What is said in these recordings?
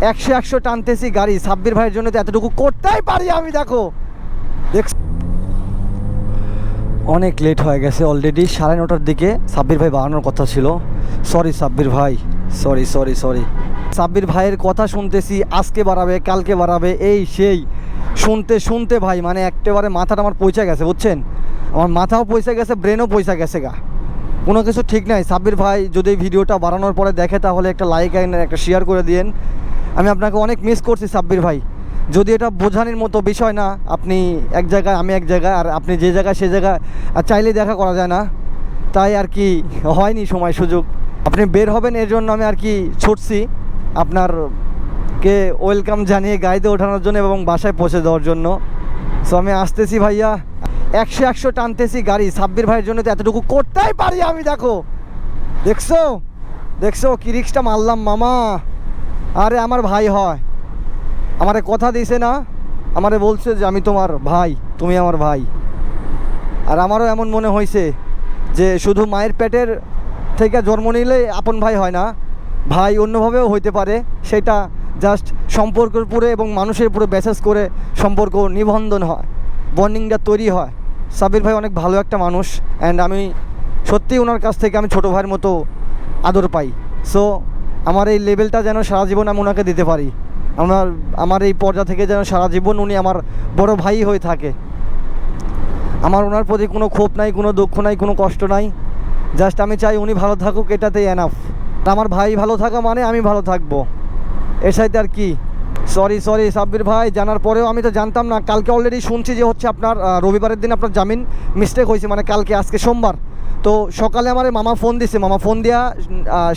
100 টানতেছি গাড়ি, সাব্বির ভাইয়ের জন্য তো এতটুকু করতেই পারি আমি। দেখো অনেক লেট হয়ে গেছে অলরেডি, 9:30টার দিকে সাব্বির ভাই বাড়ানোর কথা ছিল। সরি সাব্বির ভাই, সরি। সাব্বির ভাইয়ের কথা শুনতেছি, আজকে বাড়াবে কালকে বাড়াবে এই সেই শুনতে ভাই মানে একেবারে মাথাটা আমার পয়সা গেছে, বুঝছেন? আমার মাথাও পয়সা গেছে, ব্রেনও পয়সা গেছে গা, কোনো কিছু ঠিক নাই। সাব্বির ভাই যদি ভিডিওটা বাড়ানোর পরে দেখে তাহলে একটা লাইক একটা শেয়ার করে দিন। আমি আপনাকে অনেক মিস করছি সাব্বির ভাই। যদি এটা বোঝানোর মতো বিষয় না, আপনি এক জায়গায় আমি এক জায়গায়, আর আপনি যে জায়গায় সে জায়গায় আর চাইলেই দেখা করা যায় না, তাই আর কি হয়নি সময় সুযোগ। আপনি বের হবেন এর জন্য আমি আর কি ছুটছি আপনারকে ওয়েলকাম জানিয়ে গাড়িতে ওঠানোর জন্য এবং বাসায় পৌঁছে দেওয়ার জন্য। সো আমি আসতেছি ভাইয়া, 100 টানতেছি গাড়ি, সাব্বির ভাইয়ের জন্য তো এতটুকু করতেই পারি আমি। দেখছো কি রিক্সটা মারলাম মামা। আরে আমার ভাই হয়, আমারে কথা দিয়েছে না, আমারে বলছে যে আমি তোমার ভাই, তুমি আমার ভাই। আর আমারও এমন মনে হয়েছে যে শুধু মায়ের পেটের থেকে জন্ম নিলে আপন ভাই হয় না, ভাই অন্যভাবেও হইতে পারে। সেটা জাস্ট সম্পর্কের উপরে এবং মানুষের উপরে বেসেস করে সম্পর্ক নিবন্ধন হয়, বন্ডিংটা তৈরি হয়। সাব্বির ভাই অনেক ভালো একটা মানুষ, অ্যান্ড আমি সত্যিই ওনার কাছ থেকে আমি ছোটো ভাইয়ের মতো আদর পাই। সো আমার এই লেভেলটা যেন সারা জীবন আমি ওনাকে দিতে পারি, আমার এই পর্যায় থেকে যেন সারা জীবন উনি আমার বড় ভাই হয়ে থাকে। আমার ওনার প্রতি কোনো ক্ষোভ নাই, কোনো দুঃখ নাই, কোনো কষ্ট নাই। জাস্ট আমি চাই উনি ভালো থাকুক, এটাতেই এনাফ। আমার ভাই ভালো থাকা মানে আমি ভালো থাকবো, এর সাথে আর কি। সরি সাব্বির ভাই, জানার পরেও আমি তো জানতাম না। কালকে অলরেডি শুনছি যে হচ্ছে আপনার রবিবারের দিন আপনার জামিন মিস্টেক হয়েছে, মানে কালকে, আজকে সোমবার। তো সকালে আমার মামা ফোন দিছে, মামা ফোন দেওয়া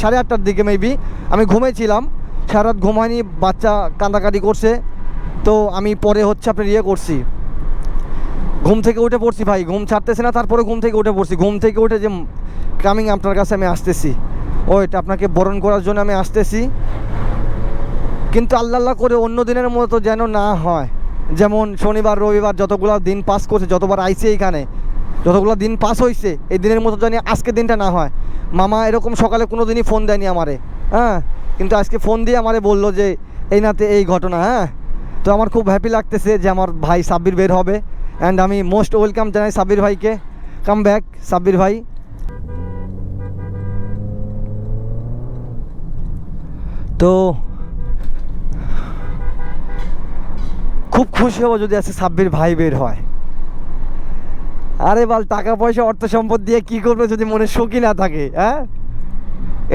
8:30টার দিকে মেবি। আমি ঘুমেছিলাম, সারা রাত ঘুম হয়নি, বাচ্চা কান্দাকাটি করছে। তো আমি পরে হচ্ছে আপনার করছি, ঘুম থেকে উঠে পড়ছি ভাই, ঘুম ছাড়তেছে না। তারপরে ঘুম থেকে উঠে পড়ছি, ঘুম থেকে উঠে যে কামিং আপনার কাছে আমি আসতেছি, ওইটা আপনাকে বরণ করার জন্য আমি আসতেছি। কিন্তু আল্লাহ করে অন্য দিনের মতো যেন না হয়। যেমন শনিবার রবিবার যতগুলো দিন পাস করছে, যতবার আইছে এইখানে, যতগুলো দিন পাস হয়েছে, এই দিনের মতো জানি আজকে দিনটা না হয়। মামা এরকম সকালে কোনো দিনই ফোন দেয়নি আমারে, হ্যাঁ, কিন্তু আজকে ফোন দিয়ে আমারে বললো যে এই নাতে এই ঘটনা। হ্যাঁ, তো আমার খুব হ্যাপি লাগতেছে যে আমার ভাই সাব্বির বের হবে, অ্যান্ড আমি মোস্ট ওয়েলকাম জানাই সাব্বির ভাইকে। কাম ব্যাক সাব্বির ভাই। তো খুব খুশি হব যদি আজকে সাব্বির ভাই বের হয়। আরে বাল, টাকা পয়সা অর্থ সম্পদ দিয়ে কি করবে যদি মনে শৌকি না থাকে? হ্যাঁ,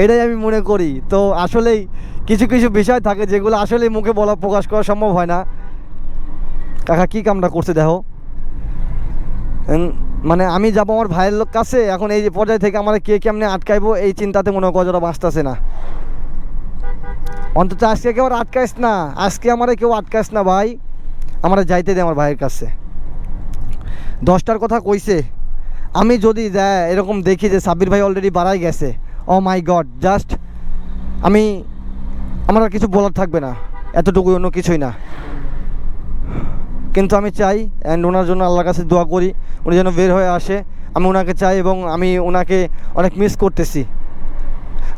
এটাই আমি মনে করি। তো আসলেই কিছু বিষয় থাকে যেগুলো আসলেই মুখে বলা প্রকাশ করা সম্ভব হয় না। কাকা কি কামটা করছে দেখো, মানে আমি যাবো আমার ভাইয়ের লোক কাছে, এখন এই পর্যায়ে থেকে আমার কে কেমনে আটকাইবো এই চিন্তাতে মনে করা বাঁচতেছে না। অন্তত আজকে কেউ আটকাইস না, আজকে আমারে কেউ আটকাইস না ভাই, আমরা যাইতে দিই আমার ভাইয়ের কাছে। 10টার কথা কইছে, আমি যদি যাই এরকম দেখি যে সাব্বির ভাই অলরেডি বাড়াই গেছে, ও মাই গড, জাস্ট আমার আর কিছু বলার থাকবে না, এতটুকুই, অন্য কিছুই না। কিন্তু আমি চাই, অ্যান্ড ওনার জন্য আল্লাহর কাছে দোয়া করি উনি যেন বের হয়ে আসে। আমি ওনাকে চাই এবং আমি ওনাকে অনেক মিস করতেছি।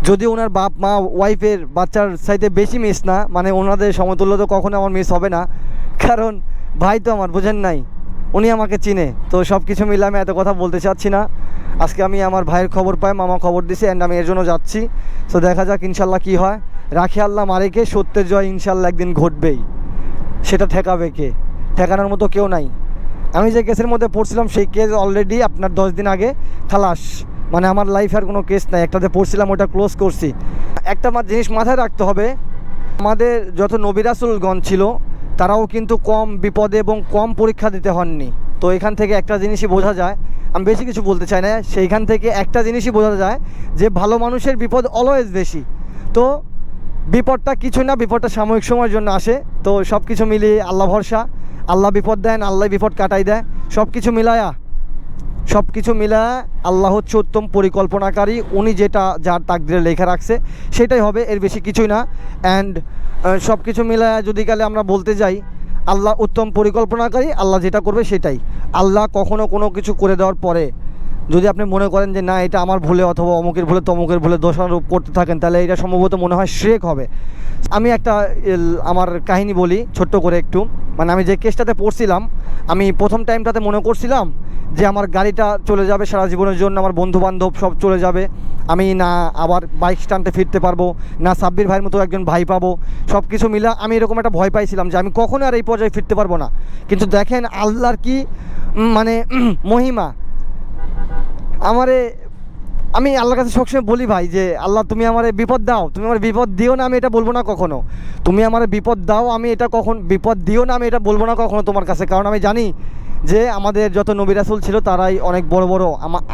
যদি ওনার বাপ মা ওয়াইফের বাচ্চার চাইতে বেশি মিস না, মানে ওনাদের সমতুল্য তো কখনো আমার মিস হবে না, কারণ ভাই তো আমার, বোঝেন নাই, উনি আমাকে চিনে। তো সব কিছু মিলে আমি এত কথা বলতে চাচ্ছি না। আজকে আমি আমার ভাইয়ের খবর পাই, মামা খবর দিছে, অ্যান্ড আমি এর জন্য যাচ্ছি। তো দেখা যাক ইনশাল্লাহ কি হয়। রাখে আল্লাহ মারেকে, সত্যের জয় ইনশাল্লাহ একদিন ঘটবেই। সেটা ঠেকাবে কে? ঠেকানোর মতো কেউ নাই। আমি যে কেসের মধ্যে পড়ছিলাম সেই কেস অলরেডি আপনার 10 দিন আগে খালাস, মানে আমার লাইফে আর কোনো কেস নাই। একটাতে পড়ছিলাম, ওটা ক্লোজ করছি। একটা জিনিস মাথায় রাখতে হবে, আমাদের যত নবী রাসূলগণ ছিল তারাও কিন্তু কম বিপদে এবং কম পরীক্ষা দিতে হননি। তো এখান থেকে একটা জিনিসই বোঝা যায়, আমি বেশি কিছু বলতে চাই না, সেইখান থেকে একটা জিনিসই বোঝা যায় যে ভালো মানুষের বিপদ অলওয়েজ বেশি। তো বিপদটা কিছু না, বিপদটা সাময়িক সময়ের জন্য আসে। তো সব কিছু মিলিয়ে আল্লাহ ভরসা, আল্লাহ বিপদ দেন, আল্লাহ বিপদ কাটাই দেয়। সব কিছু মিলায়া আল্লাহ হচ্ছে উত্তম পরিকল্পনাকারী। উনি যেটা যার তাকদিরে লেখা রাখছে সেটাই হবে, এর বেশি কিছুই না। অ্যান্ড সব কিছু মিলায়া যদি কালে আমরা বলতে যাই, আল্লাহ উত্তম পরিকল্পনাকারী, আল্লাহ যেটা করবে সেটাই। আল্লাহ কখনো কোনো কিছু করে দেওয়ার পরে যদি আপনি মনে করেন যে না এটা আমার ভুলে অথবা অমুকের ভুলে তমুকের ভুলে দোষারোপ করতে থাকেন, তাহলে এটা সম্ভবত মনে হয় শিরক হবে। আমি একটা আমার কাহিনী বলি ছোট্ট করে একটু। মানে আমি যে কেসটাতে পড়ছিলাম, আমি প্রথম টাইমটাতে মনে করছিলাম যে আমার গাড়িটা চলে যাবে সারা জীবনের জন্য, আমার বন্ধুবান্ধব সব চলে যাবে, আমি না আবার বাইক স্ট্যান্ডে ফিরতে পারবো, না সাব্বির ভাইয়ের মতো একজন ভাই পাবো, সব কিছু মিলা আমি এরকম একটা ভয় পাইছিলাম যে আমি কখনো আর এই পর্যায়ে ফিরতে পারবো না। কিন্তু দেখেন আল্লাহর কি মানে মহিমা। আমি আল্লাহর কাছে সবসময় বলি ভাই যে আল্লাহ তুমি আমার বিপদ দাও, তুমি আমার বিপদ দিও না, আমি এটা বলবো না কখনো। তুমি আমার বিপদ দাও, আমি এটা কখন বিপদ দিও না, আমি এটা বলবো না কখনো তোমার কাছে। কারণ আমি জানি যে আমাদের যত নবী রাসূল ছিল তারাই অনেক বড় বড়,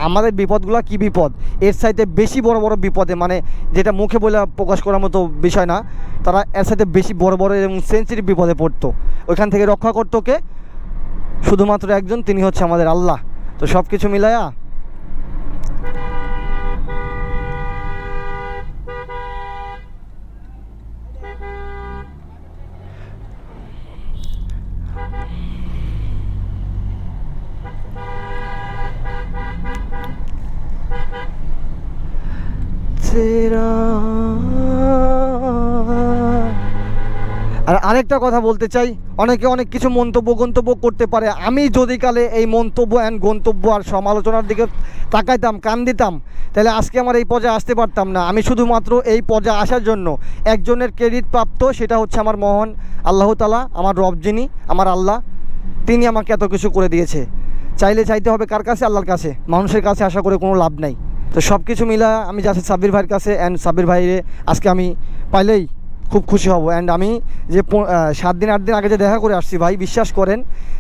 আমাদের বিপদগুলো কি বিপদ, এর চাইতে বেশি বড় বড় বিপদে, মানে যেটা মুখে বলে প্রকাশ করার মতো বিষয় না, তারা এর সাথে বেশি বড় বড় এবং সেন্সিটিভ বিপদে পড়তো। ওইখান থেকে রক্ষা করতো কে? শুধুমাত্র একজন, তিনি হচ্ছে আমাদের আল্লাহ। তো সব কিছু মিলায়া আর আরেকটা কথা বলতে চাই, অনেকে অনেক কিছু গন্তব্য করতে পারে। আমি যদি কালে এই মন্তব্য গন্তব্য আর সমালোচনার দিকে তাকাইতাম, কান দিতাম, তাহলে আজকে আমার এই পর্যায়ে আসতে পারতাম না। আমি শুধুমাত্র এই পর্যায়ে আসার জন্য একজনের ক্রেডিট প্রাপ্ত, সেটা হচ্ছে আমার মহান আল্লাহ তাআলা, আমার রব যিনি, আমার আল্লাহ, তিনি আমাকে এত কিছু করে দিয়েছে। চাইতে হবে কার কাছে? আল্লাহর কাছে। মানুষের কাছে আশা করে কোনো লাভ নাই। তো সব কিছু মিলা আমি যাচ্ছি সাব্বির ভাইয়ের কাছে, অ্যান্ড সাব্বির ভাইরে আজকে আমি পাইলেই খুব খুশি হব। অ্যান্ড আমি যে 7 দিন 8 দিন আগে যে দেখা করে আসছি ভাই, বিশ্বাস করেন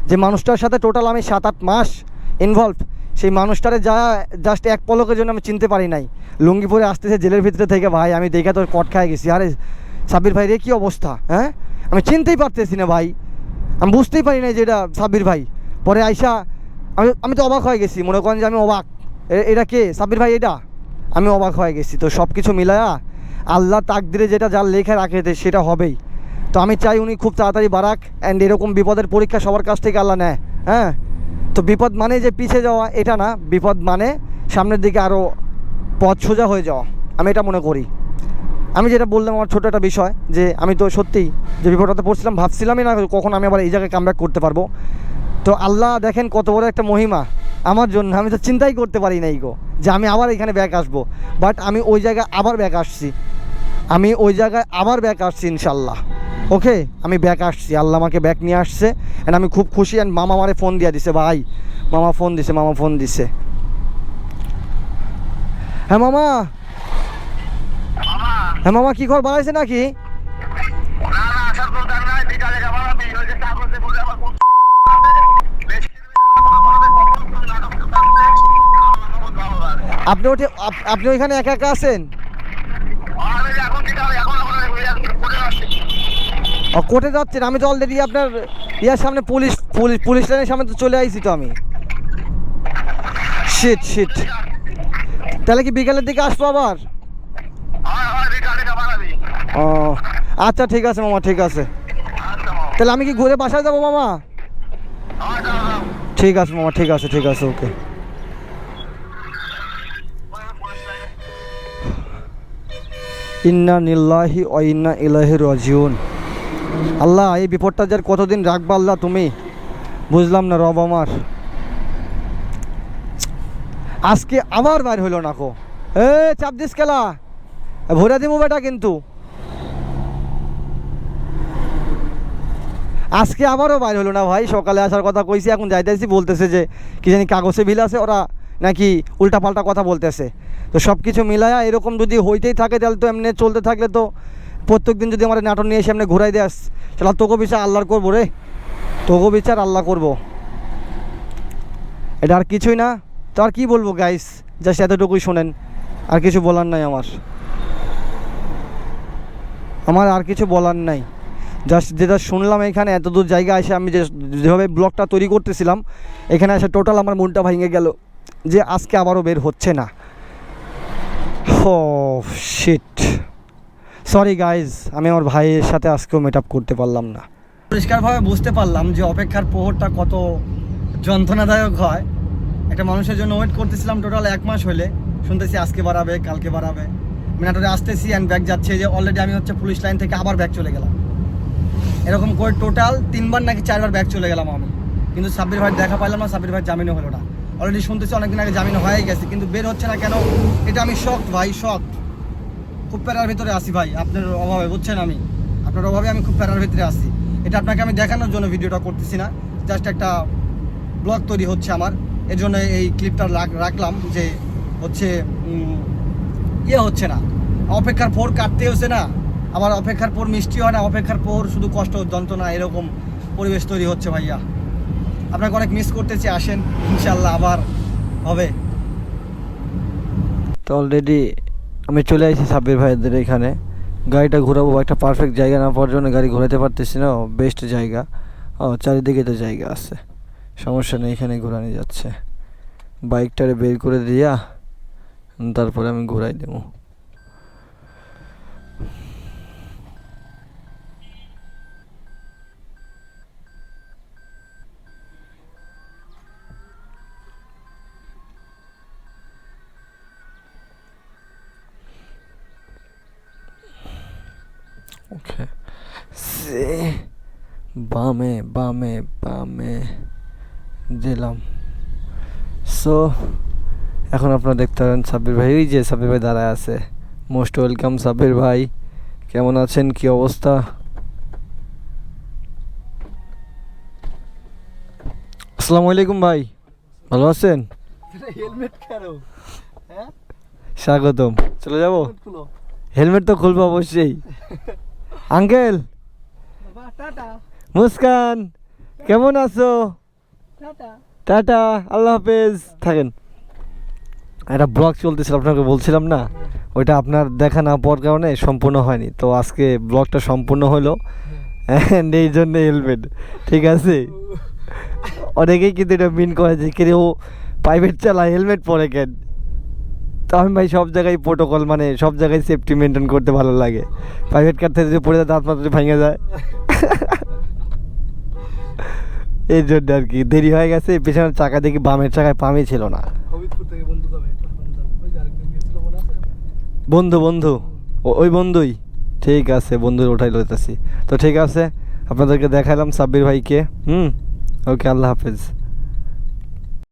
যে মানুষটার সাথে টোটাল আমি 7-8 মাস ইনভলভ, সেই মানুষটারে জাস্ট এক পলকের জন্য আমি চিনতে পারি নাই। লুঙ্গি পরে আসতেছে জেলের ভিতরে থেকে ভাই, আমি দেখে তোর কট খায় গেছি। আরে সাব্বির ভাই রে কী অবস্থা, হ্যাঁ আমি চিনতেই পারতেছি না ভাই, আমি বুঝতেই পারি নাই যে এটা সাব্বির ভাই। পরে আইসা আমি তো অবাক হয়ে গেছি, মনে করেন যে আমি অবাক, এটা কে সাব্বির ভাই, এটা আমি অবাক হয়ে গেছি। তো সব কিছু মিলায়া আল্লাহ তাকদিরে যেটা যার লেখা রাখে সেটা হবেই। তো আমি চাই উনি খুব তাড়াতাড়ি বাড়াক। অ্যান্ড এরকম বিপদের পরীক্ষা সবার কাছ থেকে আল্লাহ নেয়, হ্যাঁ। তো বিপদ মানে যে পিছিয়ে যাওয়া এটা না, বিপদ মানে সামনের দিকে আরও পথ সোজা হয়ে যাওয়া, আমি এটা মনে করি। আমি যেটা বললাম আমার ছোটো একটা বিষয়, যে আমি তো সত্যিই যে বিপদটাতে পড়ছিলাম ভাবছিলামই না কখন আমি আবার এই জায়গায় কামব্যাক করতে পারবো। তো আল্লাহ দেখেন কত বড় একটা মহিমা আমার জন্য, আমি তো চিন্তাই করতে পারি নাই গো যে আমি আবার এখানে ব্যাক আসবো। বাট আমি ওই জায়গায় আবার ব্যাক আসছি, ইনশাল্লাহ। ওকে, আমি ব্যাক আসছি, আল্লাহ আমাকে ব্যাক নিয়ে আসছে। অ্যান্ড আমি খুব খুশি। অ্যান্ড মামা আমারে ফোন দিয়ে দিছে ভাই, মামা ফোন দিছে। হ্যাঁ মামা কি খবর, বাড়াইছে নাকি? আপনি ওইখানে একা একা আছেন? কোর্টে যাচ্ছেন? আমি তো অলরেডি আপনার ইয়ার সামনে পুলিশ লাইনের সামনে তো চলে আইছি তো আমি। শিট, তাহলে কি বিকালের দিকে আসবো আবার? ও আচ্ছা, ঠিক আছে মামা, ঠিক আছে। তাহলে আমি কি ঘুরে বাসায় যাবো মামা? ঠিক আছে মামা, ঠিক আছে, ওকে। ইন্না লিল্লাহি ওয়া ইন্না ইলাইহি রাজিউন। আল্লাহ এই বিপদটা যার কতদিন রাখবা আল্লাহ তুমি, বুঝলাম না রব আমার। আজকে আবার বাইর হইল না কো, চাপ দিস খেলা ভরে দিব বেটা। কিন্তু আজকে আবারও বাইর হলো না ভাই। সকালে আসার কথা কইছি, এখন যাইতেছি বলতেছে যে কি জানি কাগজে বিল আছে, ওরা নাকি উল্টাপাল্টা কথা বলতেছে। তো সব কিছু মিলায়া এরকম যদি হইতেই থাকে তাহলে তো এমনি চলতে থাকলে তো প্রত্যেক দিন যদি আমার নাটক নিয়ে এসে এমনি ঘুরাই দেস, তাহলে তোকে বিচার আল্লাহর করবো রে, তোকে বিচার আল্লাহ করবো। এটা আর কিছুই না। তো আর কি বলবো গাইস, জাস্ট এতটুকুই শোনেন, আর কিছু বলার নাই আমার আর কিছু বলার নাই। জাস্ট যেটা শুনলাম এখানে এত দূর জায়গা এসে, আমি যেভাবে ব্লগটা তৈরি করতেছিলাম এখানে এসে টোটাল আমার মনটা ভেঙে গেল যে আজকে আবারও বের হচ্ছে না। ও শিট, সরি গাইজ, আমি আমার ভাইয়ের সাথে আজকেও মিট আপ করতে পারলাম না। পরিষ্কারভাবে বুঝতে পারলাম যে অপেক্ষার প্রহরটা কত যন্ত্রণাদায়ক হয়। একটা মানুষের জন্য ওয়েট করতেছিলাম টোটাল 1 মাস হলে, শুনতেছি আজকে বাড়াবে কালকে বাড়াবে। মিনাটোরে আসতেছি অ্যান্ড ব্যাগ যাচ্ছে, যে অলরেডি আমি হচ্ছে পুলিশ লাইন থেকে আবার ব্যাগ চলে গেলাম। এরকম করে টোটাল 3বার নাকি 4বার ব্যাগ চলে গেলাম আমি, কিন্তু সাব্বির ভাই দেখা পাইলাম না, সাব্বির ভাই জামিনও হলো না। অলরেডি শুনতেছি অনেকদিন আগে জামিন হয়ে গেছে, কিন্তু বের হচ্ছে না কেন, এটা আমি শকড ভাই, শকড। খুব প্যারার ভিতরে আসি ভাই, আপনার অভাবে, বুঝছেন, আমি আপনার অভাবে আমি খুব প্যারার ভিতরে আসি। এটা আপনাকে আমি দেখানোর জন্য ভিডিওটা করতেছি না, জাস্ট একটা ব্লগ তৈরি হচ্ছে আমার, এর জন্য এই ক্লিপটা রাখলাম। যে হচ্ছে ইয়ে হচ্ছে না, অপেক্ষার পর কাটতে হচ্ছে না, আবার অপেক্ষার পর মিষ্টি হয় না, অপেক্ষার পর শুধু কষ্ট যন্ত্রণা, এরকম পরিবেশ তৈরি হচ্ছে ভাইয়া। আপনাকে অনেক মিস করতেছি, আসেন ইনশাল্লাহ আবার হবে। তো অলরেডি আমি চলে আসি সাব্বির ভাইদের এখানে, গাড়িটা ঘোরাবো, একটা পারফেক্ট জায়গা না পাওয়ার জন্য গাড়ি ঘোরাতে পারতেছি না। বেস্ট জায়গা, চারিদিকে তো জায়গা আছে, সমস্যা নেই, এখানে ঘোরানো যাচ্ছে। বাইকটারে বের করে দিয়া তারপরে আমি ঘোরাই দেবো। ওকে, সে বামে বামে বামে দিলাম। সো এখন আপনারা দেখতে পারেন সাব্বির ভাই, ওই যে সাব্বির ভাই দাঁড়ায় আছে। মোস্ট ওয়েলকাম সাব্বির ভাই, কেমন আছেন, কি অবস্থা? আসসালামু আলাইকুম ভাই, ভালো আছেন? হেলমেট কেন? স্বাগতম। চলে যাব? হেলমেট তো খুলবো অবশ্যই। আঙ্কেল, টাটা মুস্কান, কেমন আছো? টাটা। টাটা, আল্লাহ হাফেজ, থাকেন। একটা ব্লগ চলতেছিল, আপনাকে বলছিলাম না, ওইটা আপনার দেখা না পাওয়ার কারণে সম্পূর্ণ হয়নি। তো আজকে ব্লগটা সম্পূর্ণ হলো, এই জন্য হেলমেট, ঠিক আছে? অনেকেই কিন্তু এটা মিন করে যে কে ও প্রাইভেট চালায় হেলমেট পরে কেন। তো আমি ভাই সব জায়গায় প্রোটোকল, মানে সব জায়গায় সেফটি মেনটেন করতে ভালো লাগে। প্রাইভেট কার থেকে যদি পড়ে যায় দাঁত মাত্র ভেঙে যায়, এই জন্য আর কি দেরি হয়ে গেছে। পেছনের চাকা দেখি বামের চাকায় পামই ছিল না। বন্ধু বন্ধু, ওই বন্ধুই, ঠিক আছে, বন্ধুর ওঠাই লইতেছি। তো ঠিক আছে, আপনাদেরকে দেখালাম সাব্বির ভাইকে। ওকে, আল্লাহ হাফেজ।